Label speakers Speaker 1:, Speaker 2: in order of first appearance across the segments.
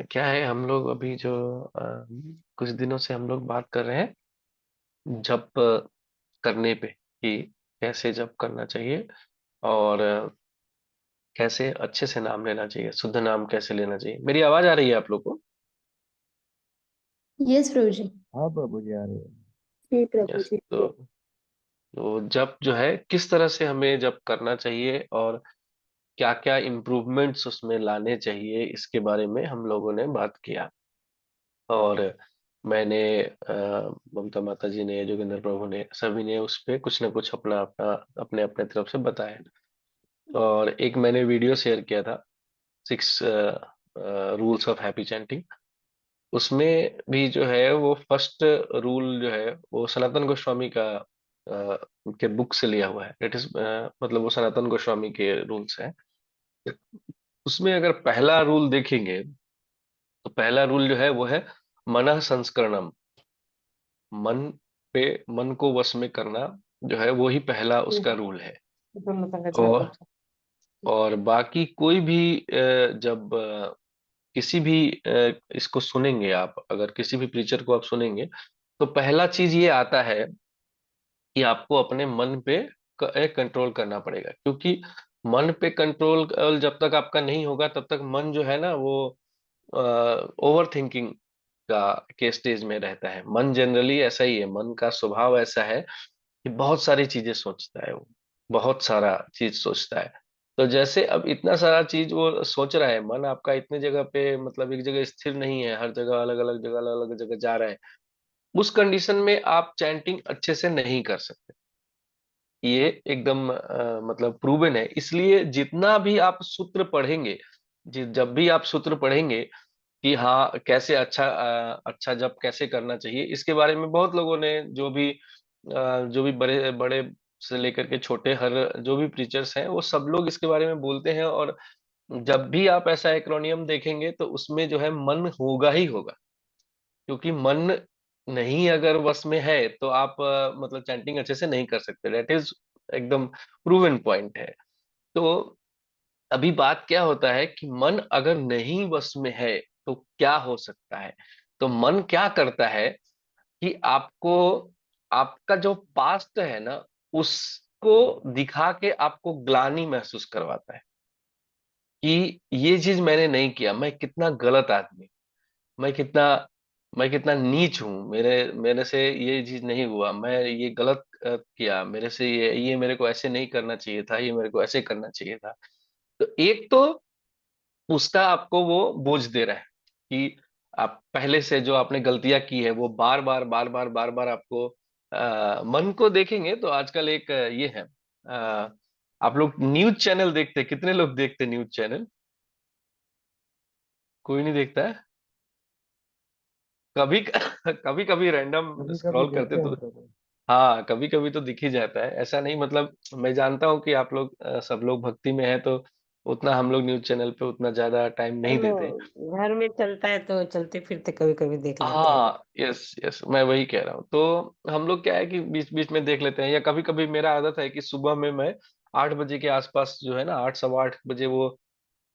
Speaker 1: क्या है, हम लोग अभी जो कुछ दिनों से हम लोग बात कर रहे हैं जप करने पे कि कैसे जप करना चाहिए और कैसे अच्छे से नाम लेना चाहिए, शुद्ध नाम कैसे लेना चाहिए। मेरी आवाज आ रही है आप लोग को?
Speaker 2: यस प्रभु जी।
Speaker 3: हाँ प्रभु जी आ रहे हैं।
Speaker 2: जी प्रभु
Speaker 1: यस।
Speaker 2: जी।
Speaker 1: तो जप जो है किस तरह से हमें जप करना चाहिए और क्या क्या इम्प्रूवमेंट्स उसमें लाने चाहिए, इसके बारे में हम लोगों ने बात किया। और मैंने ममता माता जी ने, जोगिंदर प्रभु ने, सभी ने उस पे कुछ ना कुछ अपना अपना अपने अपने तरफ से बताया। और एक मैंने वीडियो शेयर किया था, 6 रूल्स ऑफ हैप्पी चैंटिंग। उसमें भी जो है वो फर्स्ट रूल जो है वो सनातन गोस्वामी का के बुक से लिया हुआ है। इट इज मतलब वो सनातन गोस्वामी के रूल्स हैं। उसमें अगर पहला रूल देखेंगे तो पहला रूल जो है वो है मनः संस्करणम। मन पे, मन को वश में करना जो है वो ही पहला उसका रूल है। और बाकी कोई भी जब किसी भी इसको सुनेंगे आप, अगर किसी भी प्रीचर को आप सुनेंगे तो पहला चीज ये आता है कि आपको अपने मन पे कंट्रोल करना पड़ेगा। क्योंकि मन पे कंट्रोल जब तक आपका नहीं होगा तब तक मन जो है ना वो ओवर थिंकिंग का के स्टेज में रहता है। मन जनरली ऐसा ही है, मन का स्वभाव ऐसा है कि बहुत सारी चीजें सोचता है वो, बहुत सारा चीज सोचता है। तो जैसे अब इतना सारा चीज वो सोच रहा है, मन आपका इतने जगह पे, मतलब एक जगह स्थिर नहीं है, हर जगह अलग अलग जगह जा रहा है। उस कंडीशन में आप चैंटिंग अच्छे से नहीं कर सकते। ये एकदम मतलब प्रूवन है। इसलिए जितना भी आप सूत्र पढ़ेंगे, जब भी आप सूत्र पढ़ेंगे कि हाँ कैसे अच्छा जप कैसे करना चाहिए, इसके बारे में बहुत लोगों ने, जो भी बड़े बड़े से लेकर के छोटे, हर जो भी प्रीचर्स हैं वो सब लोग इसके बारे में बोलते हैं। और जब भी आप ऐसा एक्रोनियम देखेंगे तो उसमें जो है मन होगा ही होगा। क्योंकि मन नहीं अगर वश में है तो आप मतलब चैंटिंग अच्छे से नहीं कर सकते। दैट इज एकदम प्रूवन पॉइंट है। तो अभी बात क्या होता है कि मन अगर नहीं वश में है तो क्या हो सकता है। तो मन क्या करता है कि आपको, आपका जो पास्ट है ना, उसको दिखा के आपको ग्लानि महसूस करवाता है कि ये चीज मैंने नहीं किया, मैं कितना गलत आदमी, मैं कितना मैं कितना नीच हूँ, मेरे मेरे से ये चीज नहीं हुआ, मैं ये गलत किया, मेरे से ये मेरे को ऐसे नहीं करना चाहिए था, ये मेरे को ऐसे करना चाहिए था। तो एक तो उसका आपको वो बोझ दे रहा है कि आप पहले से जो आपने गलतियां की है वो बार बार आपको मन को देखेंगे तो आजकल एक ये है, आप लोग न्यूज चैनल देखते हैं? कितने लोग देखते हैं न्यूज चैनल? कोई नहीं देखता है। कभी कभी कभी रैंडम
Speaker 3: कभी कभी
Speaker 1: स्क्रॉल करते
Speaker 3: देखते
Speaker 1: तो,
Speaker 3: हैं प्रभु।
Speaker 1: हाँ कभी कभी तो दिख ही जाता है। ऐसा नहीं, मतलब मैं जानता हूँ कि आप लोग सब लोग भक्ति में है तो उतना हम लोग न्यूज चैनल पे उतना ज्यादा टाइम नहीं
Speaker 4: चलो,
Speaker 1: देते।
Speaker 4: घर में चलता है तो चलते फिरते कभी कभी देख लेते हैं।
Speaker 1: हाँ यस यस, मैं वही कह रहा हूँ। तो हम लोग क्या है कि बीच बीच में देख लेते हैं, या कभी कभी मेरा आदत है कि सुबह में मैं 8 बजे के आसपास जो है ना, 8 सवा 8 बजे वो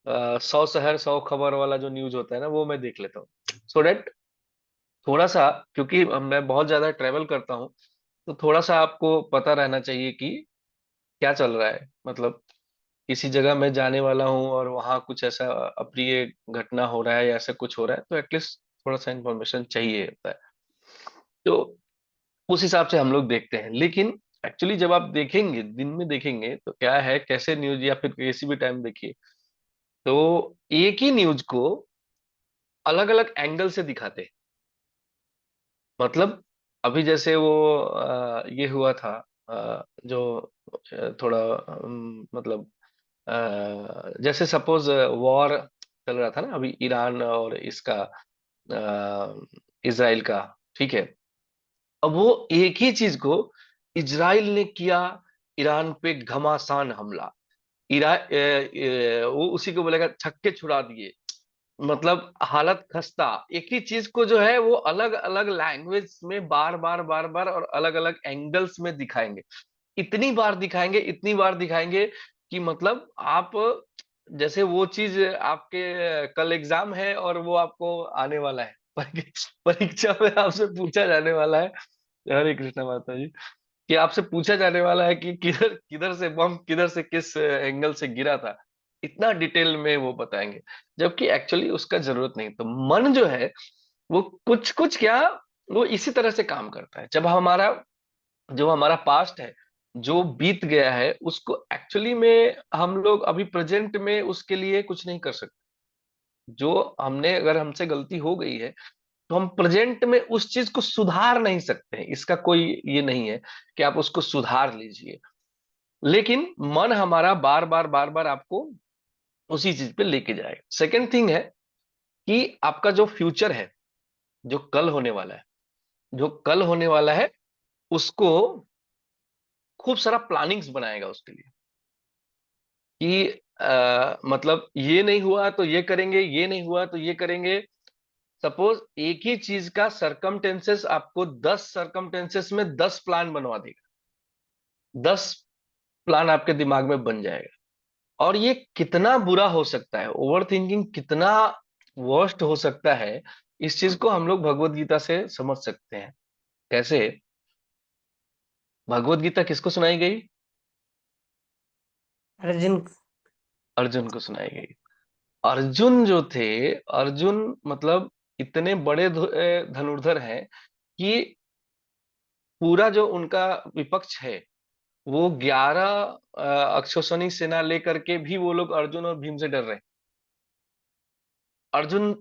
Speaker 1: 100 शहर 100 खबर वाला जो न्यूज होता है ना, वो मैं देख लेता हूँ। सो डेट थोड़ा सा, क्योंकि मैं बहुत ज्यादा ट्रेवल करता हूँ तो थोड़ा सा आपको पता रहना चाहिए कि क्या चल रहा है। मतलब किसी जगह मैं जाने वाला हूँ और वहां कुछ ऐसा अप्रिय घटना हो रहा है या ऐसा कुछ हो रहा है तो एटलीस्ट थोड़ा सा इन्फॉर्मेशन चाहिए होता है। तो उस हिसाब से हम लोग देखते हैं। लेकिन एक्चुअली जब आप देखेंगे, दिन में देखेंगे तो क्या है, कैसे न्यूज या फिर किसी भी टाइम देखिए तो एक ही न्यूज को अलग अलग एंगल से दिखाते हैं। मतलब अभी जैसे वो ये हुआ था, जो थोड़ा मतलब जैसे सपोज वॉर चल रहा था ना अभी, ईरान और इसका, इसराइल का, ठीक है। अब वो एक ही चीज को इजराइल ने किया, ईरान पे घमासान हमला, वो उसी को बोलेगा छक्के छुड़ा दिए। मतलब हालत खस्ता। एक ही चीज को जो है वो अलग अलग लैंग्वेज में बार बार और अलग अलग एंगल्स में दिखाएंगे। इतनी बार दिखाएंगे, इतनी बार दिखाएंगे कि मतलब आप जैसे वो चीज आपके कल एग्जाम है और वो आपको आने वाला है, परीक्षा में आपसे पूछा जाने वाला है। हरे कृष्णा माता जी, कि आपसे पूछा जाने वाला है कि किधर किधर से बम, किधर से किस एंगल से गिरा था, इतना डिटेल में वो बताएंगे। जबकि एक्चुअली उसका जरूरत नहीं। तो मन जो है वो कुछ कुछ क्या, वो इसी तरह से काम करता है। जब हमारा, जो हमारा पास्ट है, जो बीत गया है, उसको एक्चुअली में हम लोग अभी प्रेजेंट में उसके लिए कुछ नहीं कर सकते। जो हमने, अगर हमसे गलती हो गई है, तो हम प्रेजेंट में उस चीज को सुधार नहीं सकते हैं। इसका कोई ये नहीं है कि आप उसको सुधार लीजिए। लेकिन मन हमारा बार बार आपको उसी चीज पे लेके जाएगा। सेकेंड थिंग है कि आपका जो फ्यूचर है, जो कल होने वाला है, जो कल होने वाला है, उसको खूब सारा प्लानिंग्स बनाएगा उसके लिए। कि मतलब ये नहीं हुआ तो ये करेंगे, ये नहीं हुआ तो ये करेंगे। सपोज एक ही चीज का सरकमटेंसेस, आपको 10 सरकमटेंसेस में 10 प्लान बनवा देगा। 10 प्लान आपके दिमाग में बन जाएगा। और ये कितना बुरा हो सकता है, ओवर थिंकिंग कितना वर्स्ट हो सकता है, इस चीज को हम लोग भगवत गीता से समझ सकते हैं। कैसे? भगवत गीता किसको सुनाई गई?
Speaker 4: अर्जुन।
Speaker 1: अर्जुन को सुनाई गई। अर्जुन जो थे, अर्जुन मतलब इतने बड़े धनुर्धर हैं कि पूरा जो उनका विपक्ष है, वो 11 अक्षौहिणी सेना लेकर के भी वो लोग अर्जुन और भीम से डर रहे हैं। अर्जुन,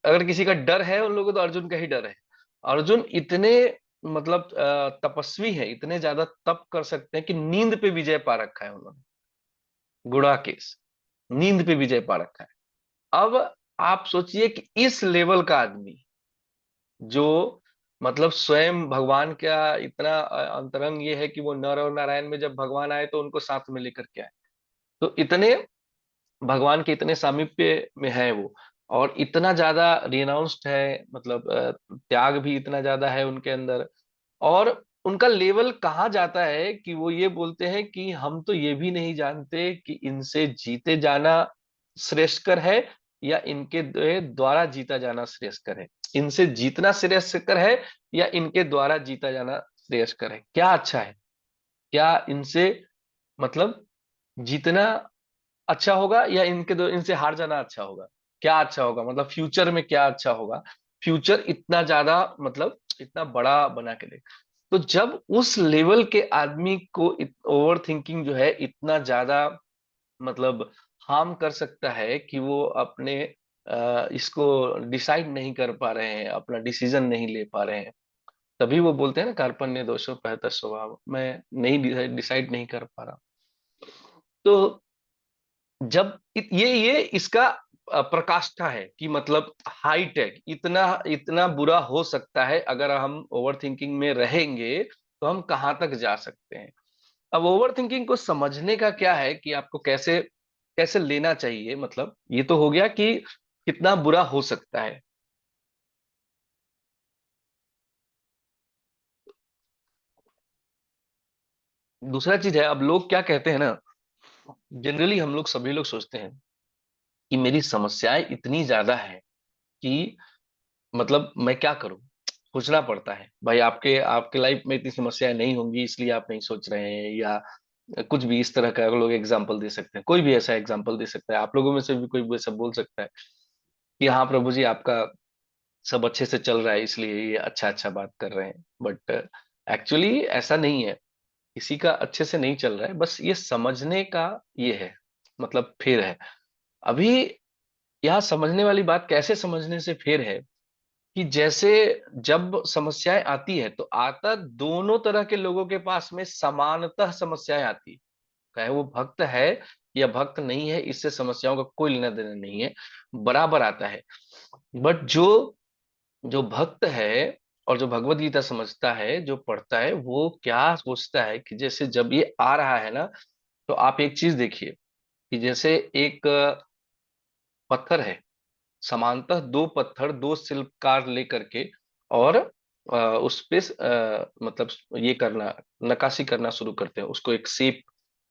Speaker 1: अगर किसी का डर है उन लोगों को, तो अर्जुन का ही डर है। अर्जुन इतने मतलब तपस्वी है, इतने ज्यादा तप कर सकते हैं कि नींद पे विजय पा रखा है उन्होंने। गुड़ाकेश, नींद पे विजय पा रखा है। अब आप सोचिए कि इस लेवल का आदमी, जो मतलब स्वयं भगवान का इतना अंतरंग ये है कि वो नर और नारायण में जब भगवान आए तो उनको साथ में लेकर के आए। तो इतने भगवान के इतने सामीप्य में है वो, और इतना ज्यादा रिनाउंस्ड है, मतलब त्याग भी इतना ज्यादा है उनके अंदर। और उनका लेवल कहाँ जाता है कि वो ये बोलते हैं कि हम तो ये भी नहीं जानते कि इनसे जीते जाना श्रेष्ठकर है या इनके द्वारा जीता जाना श्रेष्ठकर है। इनसे जीतना श्रेष्ठकर है या इनके द्वारा जीता जाना श्रेष्ठकर है। क्या अच्छा है? क्या इनसे मतलब जीतना अच्छा होगा या इनसे हार जाना अच्छा होगा? क्या अच्छा होगा, मतलब फ्यूचर में क्या अच्छा होगा? फ्यूचर इतना ज्यादा, मतलब इतना बड़ा बना के दे। तो जब उस लेवल के आदमी को ओवर थिंकिंग जो है इतना ज्यादा मतलब हार्म कर सकता है कि वो अपने इसको डिसाइड नहीं कर पा रहे हैं, अपना डिसीजन नहीं ले पा रहे हैं। तभी वो बोलते हैं ना, कार्पण्य दोषो बेहतर स्वभाव, मैं नहीं डिसाइड नहीं कर पा रहा। तो जब ये इसका प्रकाष्ठा है कि मतलब हाईटेक इतना इतना बुरा हो सकता है। अगर हम ओवर थिंकिंग में रहेंगे तो हम कहाँ तक जा सकते हैं। अब ओवर थिंकिंग को समझने का क्या है कि आपको कैसे कैसे लेना चाहिए। मतलब ये तो हो गया कि कितना बुरा हो सकता है। दूसरा चीज है, अब लोग क्या कहते हैं ना, जनरली हम लोग सभी लोग सोचते हैं कि मेरी समस्याएं इतनी ज्यादा है कि मतलब मैं क्या करूं। सोचना पड़ता है भाई, आपके आपके लाइफ में इतनी समस्याएं नहीं होंगी इसलिए आप नहीं सोच रहे हैं, या कुछ भी इस तरह का लोग एग्जाम्पल दे सकते हैं। कोई भी ऐसा एग्जाम्पल दे सकता है, आप लोगों में से भी कोई भी ऐसा बोल सकता है कि हाँ प्रभु जी, आपका सब अच्छे से चल रहा है इसलिए ये अच्छा अच्छा बात कर रहे हैं। बट एक्चुअली ऐसा नहीं है। किसी का अच्छे से नहीं चल रहा है, बस ये समझने का ये है, मतलब फेर है। अभी यहाँ समझने वाली बात, कैसे समझने से फेर है कि जैसे जब समस्याएं आती है तो आता दोनों तरह के लोगों के पास में समानतः समस्याएं आती है। चाहे वो भक्त है या भक्त नहीं है, इससे समस्याओं का कोई लेना देना नहीं है, बराबर आता है। बट जो जो भक्त है और जो भगवत गीता समझता है, जो पढ़ता है, वो क्या सोचता है कि जैसे जब ये आ रहा है ना, तो आप एक चीज देखिए कि जैसे एक पत्थर है, समांतः दो पत्थर, दो शिल्पकार लेकर के, और उस पे मतलब ये करना, नक्काशी करना शुरू करते हैं, उसको एक शेप,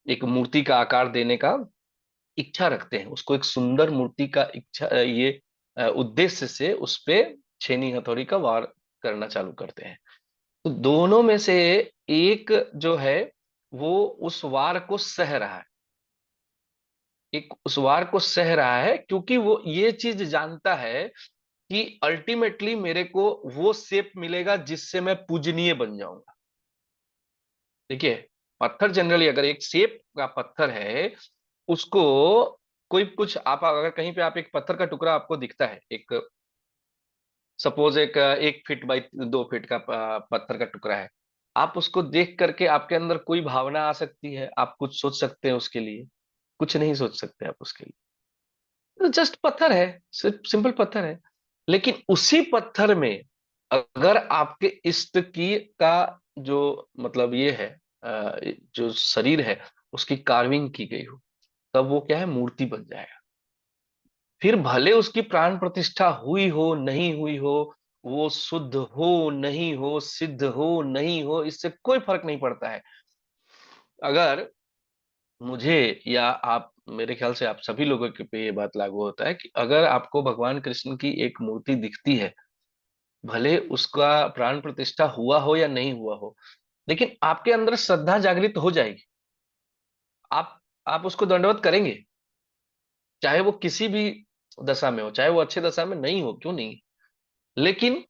Speaker 1: एक मूर्ति का आकार देने का इच्छा रखते हैं, उसको एक सुंदर मूर्ति का इच्छा ये उद्देश्य से उस पे छेनी हथौड़ी का वार करना चालू करते हैं। तो दोनों में से एक जो है वो उस वार को सह रहा है, एक उस वार को सह रहा है, क्योंकि वो ये चीज जानता है कि अल्टीमेटली मेरे को वो शेप मिलेगा जिससे मैं पूजनीय बन जाऊंगा। देखिए, पत्थर जनरली अगर एक शेप का पत्थर है, उसको कोई कुछ आप अगर कहीं पे आप एक पत्थर का टुकड़ा आपको दिखता है, एक सपोज एक 1 फीट बाई 2 फीट का पत्थर का टुकड़ा है, आप उसको देख करके आपके अंदर कोई भावना आ सकती है, आप कुछ सोच सकते हैं उसके लिए? कुछ नहीं सोच सकते आप उसके लिए, तो जस्ट पत्थर है, सिर्फ सिंपल पत्थर है। लेकिन उसी पत्थर में अगर आपके इष्ट की का जो मतलब ये है जो शरीर है, उसकी कार्विंग की गई हो, तब वो क्या है, मूर्ति बन जाएगा। फिर भले उसकी प्राण प्रतिष्ठा हुई हो नहीं हुई हो, वो शुद्ध हो नहीं हो, सिद्ध हो नहीं हो, इससे कोई फर्क नहीं पड़ता है। अगर मुझे या आप, मेरे ख्याल से आप सभी लोगों के पे ये बात लागू होता है कि अगर आपको भगवान कृष्ण की एक मूर्ति दिखती है, भले उसका प्राण प्रतिष्ठा हुआ हो या नहीं हुआ हो, लेकिन आपके अंदर श्रद्धा जागृत हो जाएगी। आप उसको दंडवत करेंगे, चाहे वो किसी भी दशा में हो, चाहे वो अच्छे दशा में नहीं हो, क्यों नहीं। लेकिन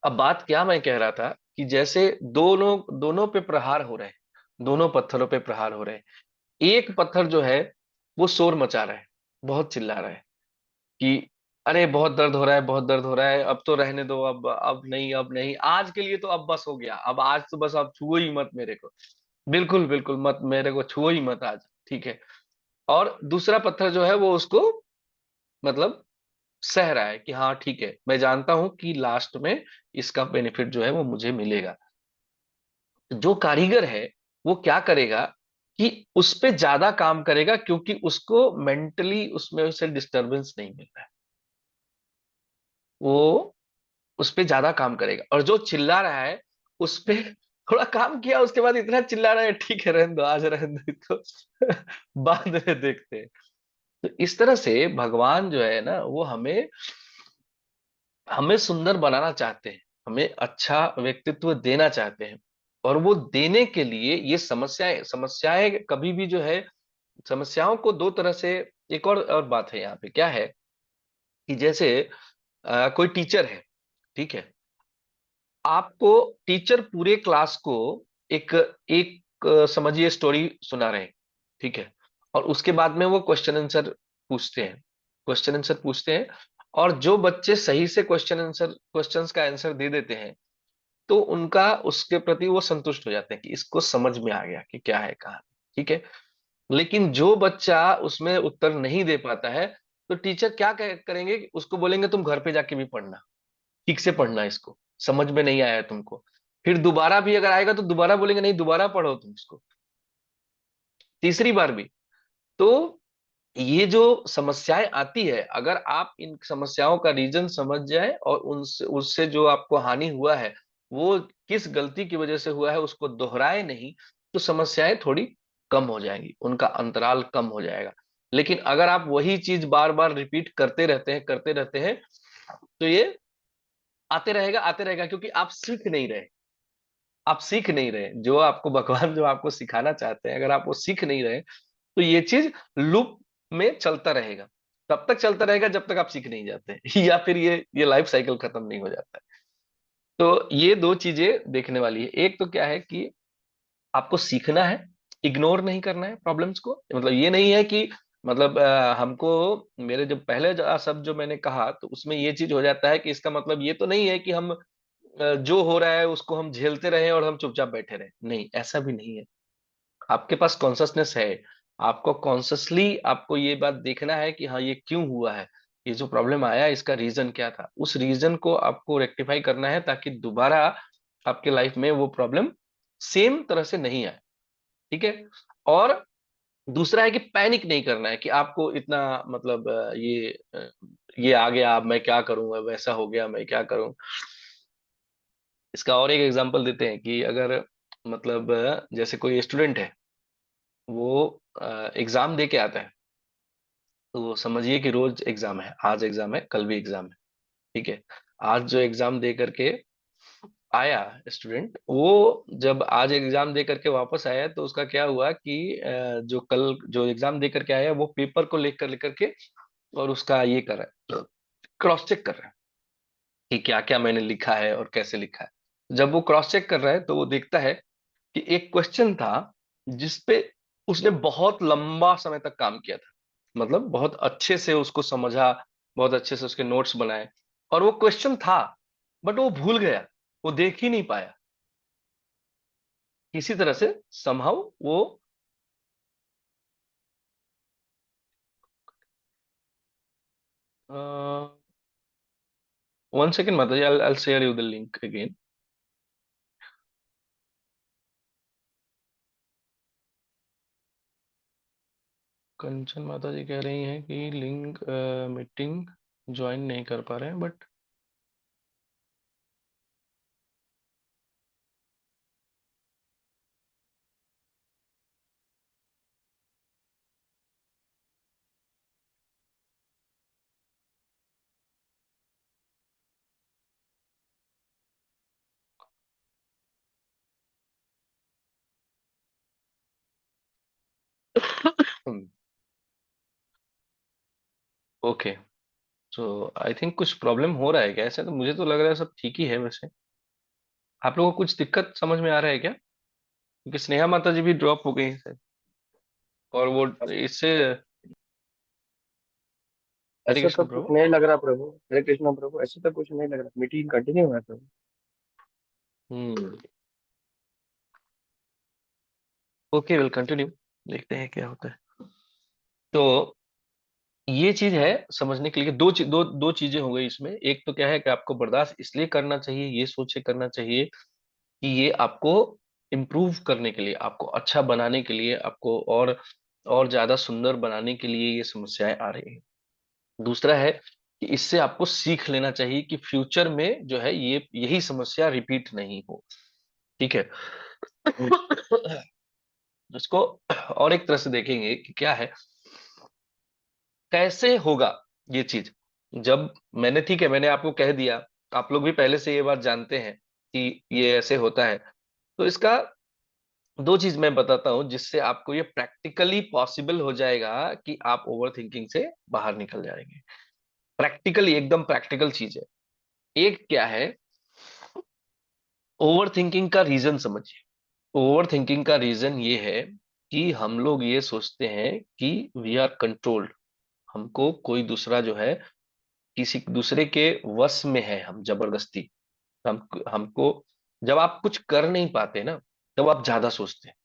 Speaker 1: अब बात क्या मैं कह रहा था कि जैसे दोनों दोनों पे प्रहार हो रहे हैं, दोनों पत्थरों पे प्रहार हो रहे हैं। एक पत्थर जो है वो शोर मचा रहा है, बहुत चिल्ला रहा है कि अरे बहुत दर्द हो रहा है, बहुत दर्द हो रहा है, अब तो रहने दो, अब नहीं, अब नहीं, आज के लिए तो अब बस हो गया, अब आज तो बस आप छुओ ही मत मेरे को, बिल्कुल बिल्कुल मत, मेरे को छुओ ही मत आज, ठीक है। और दूसरा पत्थर जो है वो उसको मतलब सह रहा है कि हाँ ठीक है, मैं जानता हूं कि लास्ट में इसका बेनिफिट जो है वो मुझे मिलेगा। जो कारीगर है वो क्या करेगा कि उस पे ज्यादा काम करेगा, क्योंकि उसको मेंटली उसमें उसे डिस्टरबेंस नहीं मिल रहा है, वो उस पे ज्यादा काम करेगा। और जो चिल्ला रहा है उस पे थोड़ा काम किया, उसके बाद इतना चिल्ला रहा है, ठीक है रहने दो, आज रहने दो, तो बाद में देखते हैं। तो इस तरह से भगवान जो है ना, वो हमें हमें सुंदर बनाना चाहते हैं, हमें अच्छा व्यक्तित्व देना चाहते हैं। और वो देने के लिए ये समस्याएं समस्याएं कभी भी जो है, समस्याओं को दो तरह से, एक और बात है यहाँ पे क्या है कि जैसे कोई टीचर है, ठीक है, आपको टीचर पूरे क्लास को एक एक समझिए स्टोरी सुना रहे हैं, ठीक है, और उसके बाद में वो पूछते हैं क्वेश्चन आंसर पूछते हैं, और जो बच्चे सही से क्वेश्चंस का आंसर दे देते हैं, तो उनका उसके प्रति वो संतुष्ट हो जाते हैं कि इसको समझ में आ गया कि क्या है कहानी, ठीक है। लेकिन जो बच्चा उसमें उत्तर नहीं दे पाता है, तो टीचर क्या करेंगे, उसको बोलेंगे तुम घर पे जाके भी पढ़ना, ठीक से पढ़ना, इसको समझ में नहीं आया तुमको। फिर दोबारा भी अगर आएगा तो दोबारा बोलेंगे नहीं, दोबारा पढ़ो तुम इसको, तीसरी बार भी। तो ये जो समस्याएं आती है, अगर आप इन समस्याओं का रीजन समझ जाए और उनसे उससे जो आपको हानि हुआ है, वो किस गलती की वजह से हुआ है, उसको दोहराए नहीं, तो समस्याएं थोड़ी कम हो जाएंगी, उनका अंतराल कम हो जाएगा। लेकिन अगर आप वही चीज बार बार रिपीट करते रहते हैं, तो ये आते रहेगा, क्योंकि आप सीख नहीं रहे, आप सीख नहीं रहे जो आपको भगवान जो आपको सिखाना चाहते हैं, अगर आप वो सीख नहीं रहे, तो ये चीज लूप में चलता रहेगा, तब तक चलता रहेगा जब तक आप सीख नहीं जाते या फिर ये लाइफ साइकिल खत्म नहीं हो जाता है। तो ये दो चीजें देखने वाली है, एक तो क्या है कि आपको सीखना है, इग्नोर नहीं करना है प्रॉब्लम्स को, मतलब ये नहीं है कि मतलब हमको, मेरे जो पहले शब्द जो मैंने कहा, तो उसमें ये चीज हो जाता है कि इसका मतलब ये तो नहीं है कि हम जो हो रहा है उसको हम झेलते रहे और हम चुपचाप बैठे रहे, नहीं, ऐसा भी नहीं है। आपके पास कॉन्शसनेस है, आपको कॉन्शसली आपको ये बात देखना है कि हाँ ये क्यों हुआ है, ये जो प्रॉब्लम आया इसका रीजन क्या था, उस रीजन को आपको रेक्टिफाई करना है, ताकि दोबारा आपके लाइफ में वो प्रॉब्लम सेम तरह से नहीं आए, ठीक है। और दूसरा है कि पैनिक नहीं करना है कि आपको इतना मतलब ये आ गया, अब मैं क्या करूं, अब वैसा हो गया, मैं क्या करूं। इसका और एक एग्जांपल देते हैं कि अगर मतलब जैसे कोई स्टूडेंट है, वो एग्जाम दे के आता है, तो समझिए कि रोज एग्जाम है, आज एग्जाम है, कल भी एग्जाम है। ठीक है। आज जो एग्जाम दे करके आया स्टूडेंट, वो जब आज एग्जाम दे करके वापस आया तो उसका क्या हुआ कि जो कल जो एग्जाम दे करके आया वो पेपर को लेकर के और उसका ये कर रहा है, क्रॉस चेक कर रहा है कि क्या क्या मैंने लिखा है और कैसे लिखा है। जब वो क्रॉस चेक कर रहा है तो वो देखता है कि एक क्वेश्चन था जिसपे उसने बहुत लंबा समय तक काम किया था, मतलब बहुत अच्छे से उसको समझा, बहुत अच्छे से उसके नोट्स बनाए, और वो क्वेश्चन था बट वो भूल गया, वो देख ही नहीं पाया। किसी तरह से समहाउ वो 1 सेकेंड माता जी, I'll share you the link again। कंचन माता जी कह रही हैं कि लिंक मीटिंग ज्वाइन नहीं कर पा रहे हैं but okay. So I think कुछ प्रॉब्लम हो रहा है क्या, ऐसे तो मुझे तो लग रहा है सब ठीक ही है वैसे। आप लोगों को कुछ दिक्कत समझ में आ रहा है क्या, क्योंकि स्नेहा माता जी भी ड्रॉप हो गई हैं शायद, और वो इससे। हरे
Speaker 2: ऐसा तो
Speaker 1: कृष्ण
Speaker 2: कुछ
Speaker 1: प्रभु।
Speaker 2: नहीं लग रहा प्रभु, हरे कृष्ण प्रभु, ऐसा तो कुछ नहीं लग रहा, मीटिंग कंटिन्यू है प्रभु।
Speaker 1: हम्म। ओके, विल कंटिन्यू, देखते हैं क्या होता है। तो ये चीज है समझने के लिए, दो चीजें हो गई इसमें। एक तो क्या है कि आपको बर्दाश्त इसलिए करना चाहिए, ये सोच के करना चाहिए कि ये आपको इम्प्रूव करने के लिए, आपको अच्छा बनाने के लिए, आपको और ज्यादा सुंदर बनाने के लिए ये समस्याएं आ रही हैं। दूसरा है कि इससे आपको सीख लेना चाहिए कि फ्यूचर में जो है ये यही समस्या रिपीट नहीं हो। ठीक है। इसको और एक तरह से देखेंगे कि क्या है, कैसे होगा ये चीज। जब मैंने, ठीक है, मैंने आपको कह दिया, आप लोग भी पहले से ये बात जानते हैं कि ये ऐसे होता है। तो इसका दो चीज मैं बताता हूं जिससे आपको ये प्रैक्टिकली पॉसिबल हो जाएगा कि आप ओवर थिंकिंग से बाहर निकल जाएंगे। प्रैक्टिकली, एकदम प्रैक्टिकल चीज है। एक क्या है, ओवर थिंकिंग का रीजन समझिए। ओवर थिंकिंग का रीजन ये है कि हम लोग ये सोचते हैं कि वी आर कंट्रोल्ड, हमको कोई दूसरा जो है किसी दूसरे के वश में है, हम जबरदस्ती, हमको जब आप कुछ कर नहीं पाते ना तब आप ज्यादा सोचते हैं।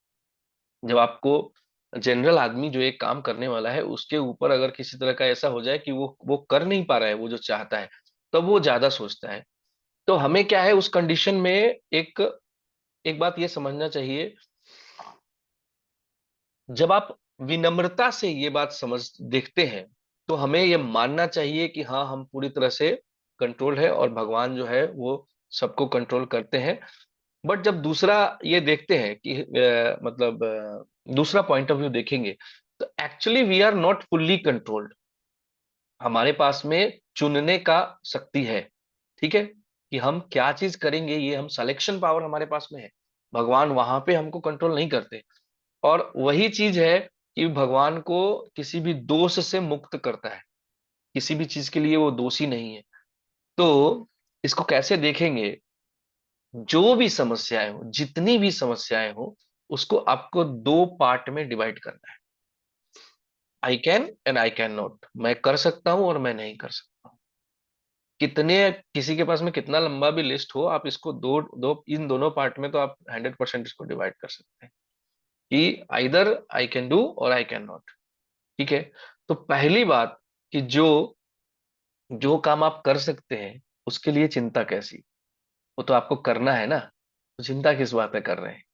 Speaker 1: जब आपको जनरल आदमी जो एक काम करने वाला है उसके ऊपर अगर किसी तरह का ऐसा हो जाए कि वो कर नहीं पा रहा है वो जो चाहता है, तब वो ज्यादा सोचता है। तो हमें क्या है उस कंडीशन में एक एक बात ये समझना चाहिए, जब आप विनम्रता से ये बात समझ देखते हैं तो हमें ये मानना चाहिए कि हाँ, हम पूरी तरह से कंट्रोल है और भगवान जो है वो सबको कंट्रोल करते हैं। बट जब दूसरा ये देखते हैं कि मतलब दूसरा पॉइंट ऑफ व्यू देखेंगे, तो actually we are not fully controlled. हमारे पास में चुनने का शक्ति है। ठीक है, कि हम क्या चीज करेंगे, ये हम सिलेक्शन पावर हमारे पास में है। भगवान वहां पे हमको कंट्रोल नहीं करते। और वही चीज है कि भगवान को किसी भी दोष से मुक्त करता है, किसी भी चीज के लिए वो दोषी नहीं है। तो इसको कैसे देखेंगे, जो भी समस्याएं हो, जितनी भी समस्याएं हो, उसको आपको दो पार्ट में डिवाइड करना है। I can and I can not, मैं कर सकता हूं और मैं नहीं कर सकता हूं। कितने, किसी के पास में कितना लंबा भी लिस्ट हो, आप इसको दो दो इन दोनों पार्ट में तो आप 100% इसको डिवाइड कर सकते हैं कि आइदर आई कैन डू और आई कैन नॉट। ठीक है। तो पहली बात कि जो जो काम आप कर सकते हैं उसके लिए चिंता कैसी, वो तो आपको करना है ना, तो चिंता किस बात पे कर रहे हैं।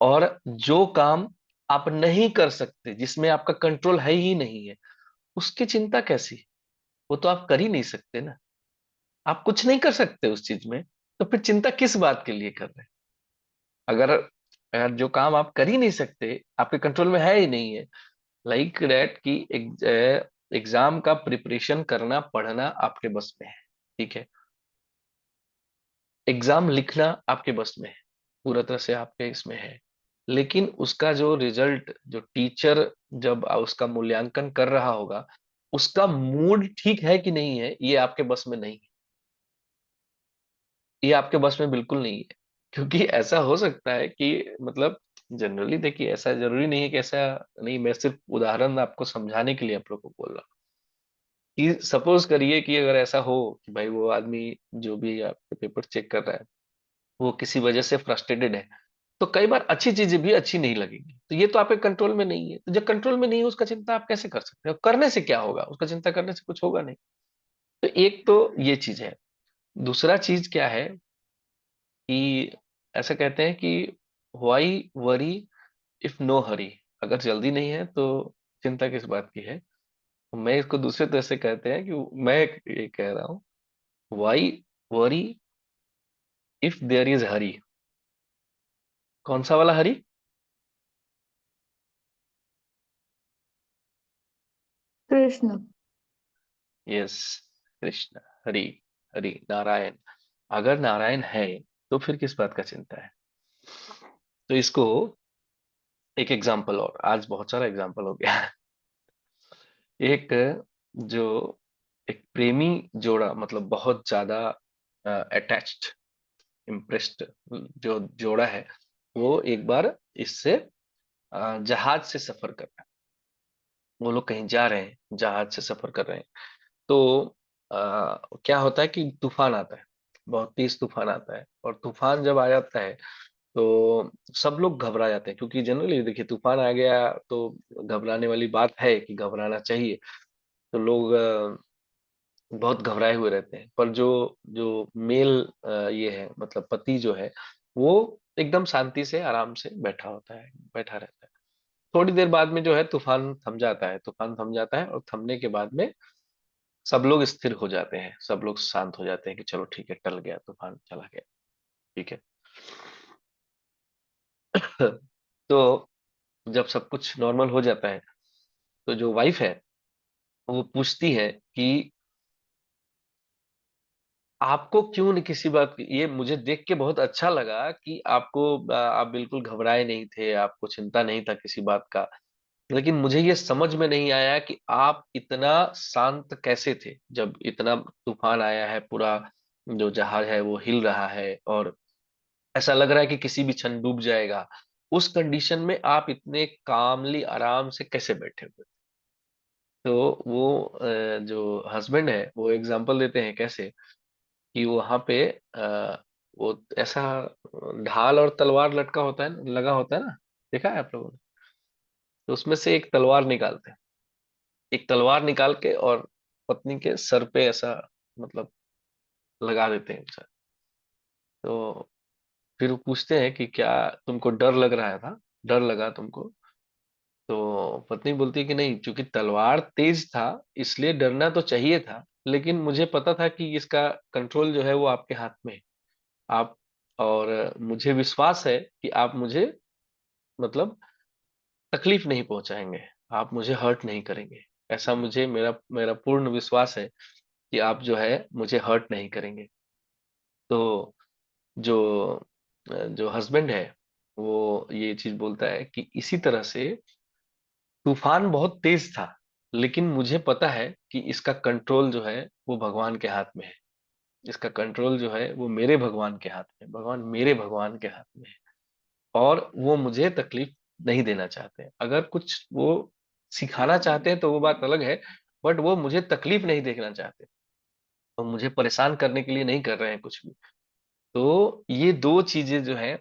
Speaker 1: और जो काम आप नहीं कर सकते, जिसमें आपका कंट्रोल है ही नहीं है, उसकी चिंता कैसी, वो तो आप कर ही नहीं सकते ना, आप कुछ नहीं कर सकते उस चीज में, तो फिर चिंता किस बात के लिए कर रहे हैं। अगर अगर जो काम आप कर ही नहीं सकते, आपके कंट्रोल में है ही नहीं है, लाइक दैट कि एक एग्जाम का प्रिपरेशन करना, पढ़ना आपके बस में है, ठीक है। एग्जाम लिखना आपके बस में है, पूरा तरह से आपके इसमें है। लेकिन उसका जो रिजल्ट, जो टीचर जब उसका मूल्यांकन कर रहा होगा, उसका मूड ठीक है कि नहीं है, ये आपके बस में नहीं है। ये आपके बस में बिल्कुल नहीं है। क्योंकि ऐसा हो सकता है कि मतलब जनरली देखिए, ऐसा जरूरी नहीं है कि ऐसा नहीं, मैं सिर्फ उदाहरण आपको समझाने के लिए आप लोग को बोल रहा हूँ कि सपोज करिए कि अगर ऐसा हो कि भाई वो आदमी जो भी आपके पेपर चेक कर रहा है, वो किसी वजह से फ्रस्ट्रेटेड है, तो कई बार अच्छी चीजें भी अच्छी नहीं लगेंगी। तो ये तो आपके कंट्रोल में नहीं है। तो जब कंट्रोल में नहीं है, उसका चिंता आप कैसे कर सकते हो? करने से क्या होगा? उसका चिंता करने से कुछ होगा नहीं। तो एक तो ये चीज है। दूसरा चीज क्या है कि ऐसा कहते हैं कि why worry if no hurry, अगर जल्दी नहीं है तो चिंता किस बात की है। मैं इसको दूसरे तरह से कहते हैं कि मैं ये कह रहा हूँ, why worry if there is hurry. कौन सा वाला हरी?
Speaker 3: कृष्ण।
Speaker 1: यस, कृष्ण, हरि, हरि नारायण। अगर नारायण है तो फिर किस बात का चिंता है? तो इसको एक एग्जांपल, और आज बहुत सारा एग्जांपल हो गया। एक जो एक प्रेमी जोड़ा, मतलब बहुत ज्यादा अटैच्ड, इम्प्रेस्ड जो जोड़ा है, वो एक बार इससे जहाज से सफर कर रहा है। वो लोग कहीं जा रहे हैं, जहाज से सफर कर रहे हैं। तो क्या होता है कि तूफान आता है, बहुत तेज तूफान आता है। और तूफान जब आ जाता है तो सब लोग घबरा जाते हैं, क्योंकि जनरली देखिए तूफान आ गया तो घबराने वाली बात है कि घबराना चाहिए। तो लोग बहुत घबराए हुए रहते हैं। पर जो जो मेल ये है, मतलब पति जो है, वो एकदम शांति से आराम से बैठा होता है, बैठा रहता है। थोड़ी देर बाद में जो है तूफान थम जाता है, तूफान थम जाता है, और थमने के बाद में सब लोग स्थिर हो जाते हैं, सब लोग शांत हो जाते हैं कि चलो ठीक है, टल गया, तूफान चला गया, ठीक है। तो जब सब कुछ नॉर्मल हो जाता है, तो जो वाइफ है वो पूछती है कि आपको क्यों नहीं किसी बात की, ये मुझे देख के बहुत अच्छा लगा कि आपको आप बिल्कुल घबराए नहीं थे, आपको चिंता नहीं था किसी बात का। लेकिन मुझे ये समझ में नहीं आया कि आप इतना शांत कैसे थे जब इतना तूफान आया है, पूरा जो जहाज है वो हिल रहा है, और ऐसा लग रहा है कि किसी भी क्षण डूब जाएगा। उस कंडीशन में आप इतने कामली आराम से कैसे बैठे हुए? तो वो जो हस्बैंड है वो एग्जांपल देते हैं कैसे, कि वहां पे वो ऐसा ढाल और तलवार लटका होता है ना, लगा होता है ना, देखा है आप लोगों ने? तो उसमें से एक तलवार निकालते हैं, एक तलवार निकाल के और पत्नी के सर पे ऐसा, मतलब लगा देते हैं सर। तो फिर वो पूछते हैं कि क्या तुमको डर लग रहा था, डर लगा तुमको? तो पत्नी बोलती है कि नहीं, क्योंकि तलवार तेज था इसलिए डरना तो चाहिए था, लेकिन मुझे पता था कि इसका कंट्रोल जो है वो आपके हाथ में है। आप, और मुझे विश्वास है कि आप मुझे, मतलब तकलीफ नहीं पहुंचाएंगे, आप मुझे हर्ट नहीं करेंगे। ऐसा मुझे, मेरा मेरा पूर्ण विश्वास है कि आप जो है मुझे हर्ट नहीं करेंगे। तो जो जो हस्बैंड है वो ये चीज बोलता है कि इसी तरह से तूफान बहुत तेज था, लेकिन मुझे पता है कि इसका कंट्रोल जो है वो भगवान के हाथ में है। इसका कंट्रोल जो है वो मेरे भगवान के हाथ में, भगवान मेरे भगवान के हाथ में है। और वो मुझे तकलीफ नहीं देना चाहते हैं। अगर कुछ वो सिखाना चाहते हैं तो वो बात अलग है, बट वो मुझे तकलीफ नहीं देखना चाहते, वो मुझे परेशान करने के लिए नहीं कर रहे हैं कुछ भी। तो ये दो चीजें जो है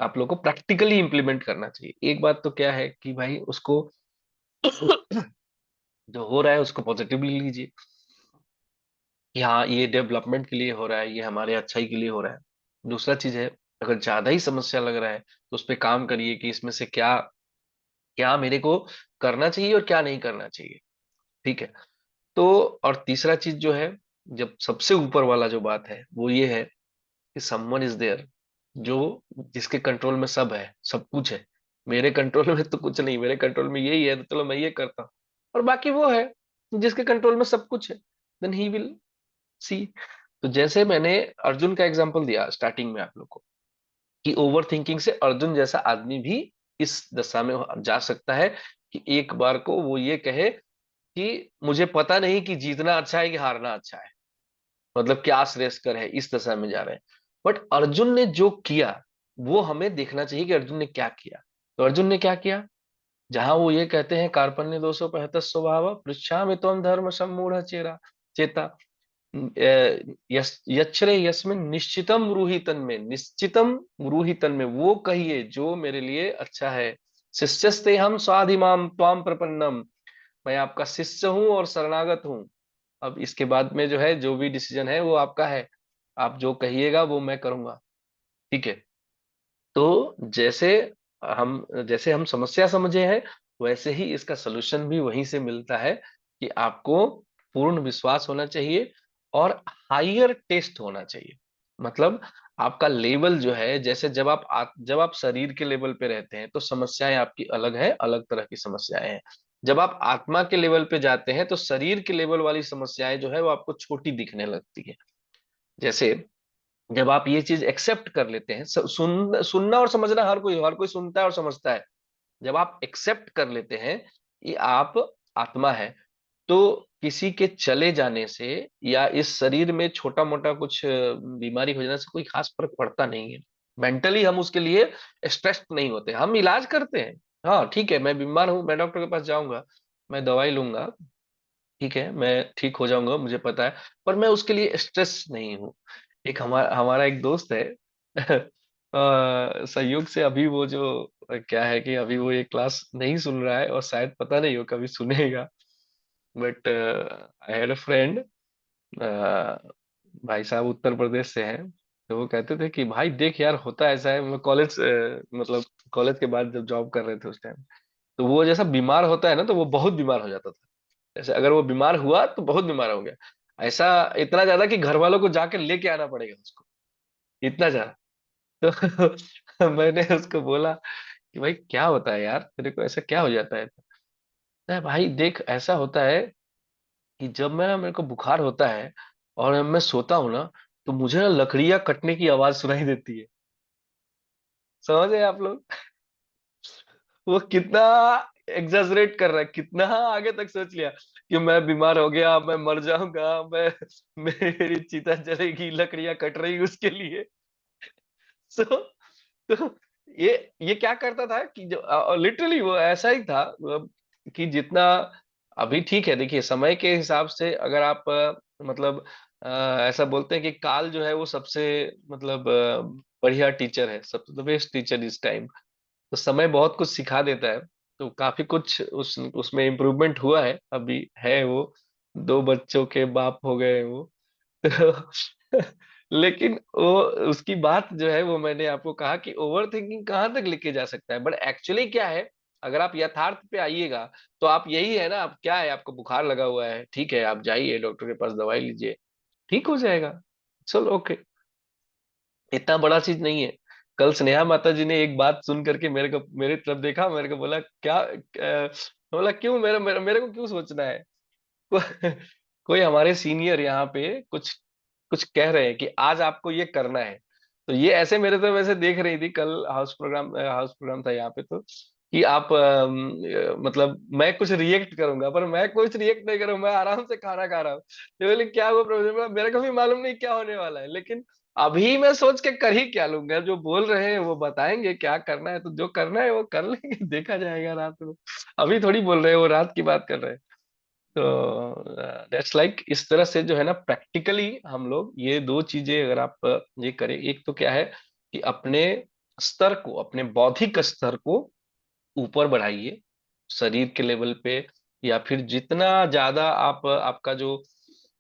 Speaker 1: आप लोग को प्रैक्टिकली इंप्लीमेंट करना चाहिए। एक बात तो क्या है कि भाई उसको जो हो रहा है उसको पॉजिटिवली लीजिए, कि हाँ ये डेवलपमेंट के लिए हो रहा है, ये हमारे अच्छाई के लिए हो रहा है। दूसरा चीज है, अगर ज्यादा ही समस्या लग रहा है तो उस पर काम करिए कि इसमें से क्या क्या मेरे को करना चाहिए और क्या नहीं करना चाहिए, ठीक है। तो और तीसरा चीज जो है, जब सबसे ऊपर वाला जो बात है वो ये है कि समवन इज देयर, जो जिसके कंट्रोल में सब है, सब कुछ है। मेरे कंट्रोल में तो कुछ नहीं, मेरे कंट्रोल में यही है, तो चलो मैं ये करता हूँ, और बाकी वो है जिसके कंट्रोल में सब कुछ है, देन ही विल सी। तो जैसे मैंने अर्जुन का एग्जांपल दिया स्टार्टिंग में आप लोग को, कि ओवर थिंकिंग से अर्जुन जैसा आदमी भी इस दशा में जा सकता है कि एक बार को वो ये कहे कि मुझे पता नहीं कि जीतना अच्छा है कि हारना अच्छा है, मतलब क्या श्रेयस्कर है, इस दशा में जा रहे हैं। बट अर्जुन ने जो किया वो हमें देखना चाहिए कि अर्जुन ने क्या किया। तो अर्जुन ने क्या किया, जहां वो ये कहते हैं कार्पण्य 275 स्वभाव पृच्छामि त्वं धर्म सम्मूढ़ चेरा चेता, यच्छ्रे यस्मिन् निश्चितम रूहि तन्मे, निश्चितम रूहि तन्मे, वो कहिए जो मेरे लिए अच्छा है। शिष्यस्ते हम स्वाधिमाम त्वाम प्रपन्नम, मैं आपका शिष्य हूँ और शरणागत हूँ। अब इसके बाद में जो है जो भी डिसीजन है वो आपका है, आप जो कहिएगा वो मैं करूंगा, ठीक है। तो जैसे हम समस्या समझे हैं, वैसे ही इसका सलूशन भी वहीं से मिलता है कि आपको पूर्ण विश्वास होना चाहिए और हायर टेस्ट होना चाहिए। मतलब आपका लेवल जो है, जैसे जब आप शरीर के लेवल पे रहते हैं तो समस्याएं आपकी अलग है, अलग तरह की समस्याएं हैं। जब आप आत्मा के लेवल पे जाते हैं तो शरीर के लेवल वाली समस्याएं जो है वो आपको छोटी दिखने लगती है। जैसे जब आप ये चीज एक्सेप्ट कर लेते हैं, सुनना और समझना हर कोई सुनता है और समझता है। जब आप एक्सेप्ट कर लेते हैं कि आप आत्मा है, तो किसी के चले जाने से या इस शरीर में छोटा मोटा कुछ बीमारी हो जाने से कोई खास फर्क पड़ता नहीं है। मेंटली हम उसके लिए स्ट्रेस्ड नहीं होते, हम इलाज करते हैं। हाँ ठीक है, मैं बीमार हूं, मैं डॉक्टर के पास जाऊंगा, मैं दवाई लूंगा, ठीक है, मैं ठीक हो जाऊंगा, मुझे पता है। पर मैं उसके लिए स्ट्रेस नहीं हूँ। एक हमारा हमारा एक दोस्त है संयोग से अभी वो जो क्या है कि अभी वो ये क्लास नहीं सुन रहा है और शायद पता नहीं हो कभी सुनेगा। But I had a friend, भाई साहब उत्तर प्रदेश से हैं। तो वो कहते थे कि भाई देख यार, होता ऐसा है, मैं कॉलेज मतलब कॉलेज के बाद जब जॉब कर रहे थे उस टाइम, तो वो जैसा बीमार होता है ना तो वो बहुत बीमार हो जाता था। जैसे अगर वो बीमार हुआ तो बहुत बीमार हो गया, ऐसा इतना ज्यादा कि घर वालों को जाके लेके आना पड़ेगा उसको, इतना ज्यादा। तो मैंने उसको बोला कि भाई क्या होता है यार तेरे को, ऐसा क्या हो जाता है? तो भाई देख ऐसा होता है कि जब मेरे को बुखार होता है और मैं सोता हूँ ना, तो मुझे ना लकड़ियां कटने की आवाज सुनाई देती है। समझ गए आप लोग? वो कितना एग्जैजरेट कर रहा है, कितना आगे तक सोच लिया कि मैं बीमार हो गया, मैं मर जाऊंगा, मैं मेरी चिता जलेगी, लकड़ियां कट रही उसके लिए। सो तो ये क्या करता था कि जो लिटरली वो ऐसा ही था, कि जितना अभी ठीक है, देखिए समय के हिसाब से अगर आप मतलब अ, ऐसा बोलते हैं कि काल जो है वो सबसे मतलब बढ़िया टीचर है, सबसे द बेस्ट टीचर इस टाइम। तो समय बहुत कुछ सिखा देता है। तो काफी कुछ उसमें इम्प्रूवमेंट हुआ है, अभी है वो, 2 बच्चों के बाप हो गए हैं वो। तो लेकिन वो उसकी बात जो है वो मैंने आपको कहा कि ओवर थिंकिंग कहाँ तक लेके जा सकता है, बट एक्चुअली क्या है, अगर आप यथार्थ पे आइएगा तो आप यही है ना, आप क्या है, आपको बुखार लगा हुआ है, ठीक है, आप जाइए डॉक्टर के पास, दवाई लीजिए, ठीक हो जाएगा, चलो ओके, इतना बड़ा चीज नहीं है। कल स्नेहा माता जी ने एक बात सुन करके मेरे तरफ देखा, मेरे को बोला क्या, बोला क्यों, मेरे को क्यों सोचना है? कोई हमारे सीनियर यहाँ पे कुछ कुछ कह रहे हैं कि आज आपको ये करना है। तो ये ऐसे मेरे तो वैसे देख रही थी, कल हाउस प्रोग्राम था यहाँ पे, तो कि आप मतलब मैं कुछ रिएक्ट करूंगा, पर मैं कुछ रिएक्ट नहीं करूंगा, मैं आराम से खाना खा रहा हूँ। तो बोले क्या हुआ प्रोफेसर, मेरे को भी मालूम नहीं क्या होने वाला है, लेकिन अभी मैं सोच के कर ही क्या लूंगा, जो बोल रहे हैं वो बताएंगे क्या करना है, तो जो करना है वो कर लेंगे, देखा जाएगा रात में। अभी थोड़ी बोल रहे हैं, वो रात की बात कर रहे हैं। तो दैट्स लाइक इस तरह से जो है ना, प्रैक्टिकली हम लोग ये 2 चीजें अगर आप ये करें, एक तो क्या है कि अपने स्तर को, अपने बौद्धिक स्तर को ऊपर बढ़ाइए शरीर के लेवल पे, या फिर जितना ज्यादा आप आपका जो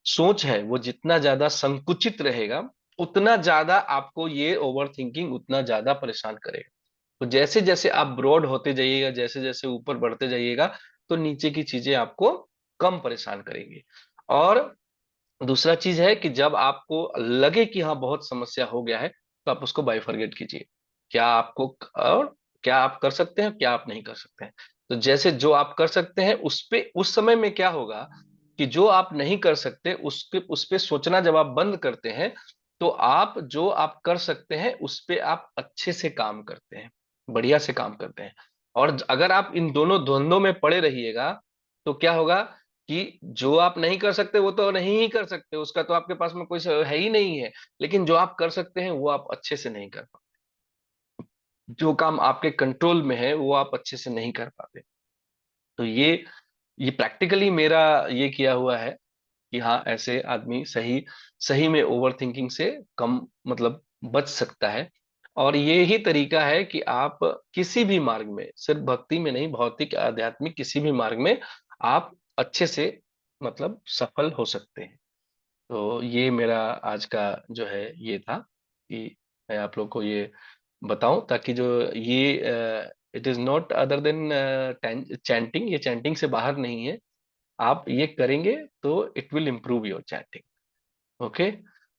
Speaker 1: सोच है वो जितना ज्यादा संकुचित रहेगा, उतना ज्यादा आपको ये ओवर थिंकिंग उतना ज्यादा परेशान करेगा। तो जैसे जैसे आप ब्रॉड होते जाइएगा, जैसे जैसे ऊपर बढ़ते जाइएगा, तो नीचे की चीजें आपको कम परेशान करेंगी। और दूसरा चीज है कि जब आपको लगे कि हाँ बहुत समस्या हो गया है, तो आप उसको बाइफरगेट कीजिए, क्या आपको और क्या आप कर सकते हैं, क्या आप नहीं कर सकते हैं। तो जैसे जो आप कर सकते हैं उस पे उस समय में क्या होगा कि जो आप नहीं कर सकते उसके उस पे सोचना जब आप बंद करते हैं, तो आप जो आप कर सकते हैं उस पे आप अच्छे से काम करते हैं, बढ़िया से काम करते हैं। और अगर आप इन दोनों द्वंद्वों में पड़े रहिएगा तो क्या होगा कि जो आप नहीं कर सकते वो तो नहीं ही कर सकते, उसका तो आपके पास में कोई है ही नहीं है। लेकिन जो आप कर सकते हैं वो आप अच्छे से नहीं कर पाते, जो काम आपके कंट्रोल में है वो आप अच्छे से नहीं कर पाते। तो ये प्रैक्टिकली मेरा ये किया हुआ है कि हाँ, ऐसे आदमी सही सही में ओवर थिंकिंग से कम मतलब बच सकता है। और ये ही तरीका है कि आप किसी भी मार्ग में, सिर्फ भक्ति में नहीं, भौतिक आध्यात्मिक किसी भी मार्ग में आप अच्छे से मतलब सफल हो सकते हैं। तो ये मेरा आज का जो है ये था कि मैं आप लोग को ये बताऊं, ताकि जो ये it is not other than chanting, ये चैंटिंग से बाहर नहीं है। आप ये करेंगे तो it will improve your chatting. Okay.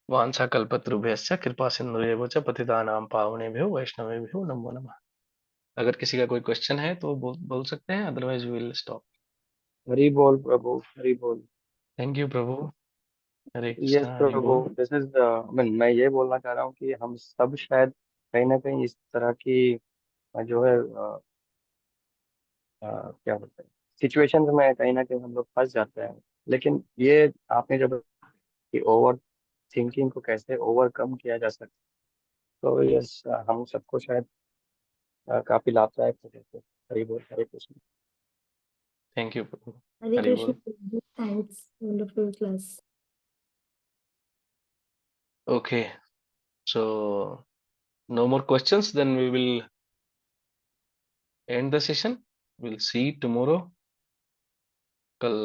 Speaker 1: वांछा कल्पतरुभ्यश्च कृपा सिंधुभ्येव च पतितानां पावनेभ्यो वैष्णवेभ्यो नमो नमः। अगर किसी का कोई क्वेश्चन है तो बोल सकते हैं, otherwise we will stop.
Speaker 2: Hari बोल प्रभु, हरि बोल।
Speaker 1: थैंक यू प्रभु। हरे
Speaker 2: यस
Speaker 1: कृष्णा, हरि
Speaker 2: प्रभु,
Speaker 1: बोल।
Speaker 2: दिस इज मैं ये बोलना चाह रहा हूँ कि हम सब शायद कहीं ना कहीं इस तरह की जो है क्या बोलते हैं, सिचुएशंस में कहीं ना कहीं हम लोग फंस जाते हैं। लेकिन ये आपने जब कि ओवर थिंकिंग को कैसे ओवरकम किया जा सकता है, तो यस हम सबको शायद काफी लाभदायक हो जाते हैं। हरि बोल, हरे कृष्ण।
Speaker 1: थैंक यू प्रभु।
Speaker 3: Hare
Speaker 1: Hari
Speaker 3: Krishna.
Speaker 1: बोल।
Speaker 3: Thanks. Wonderful class.
Speaker 1: Okay, so no more questions, then we will end the session. Will see tomorrow. कल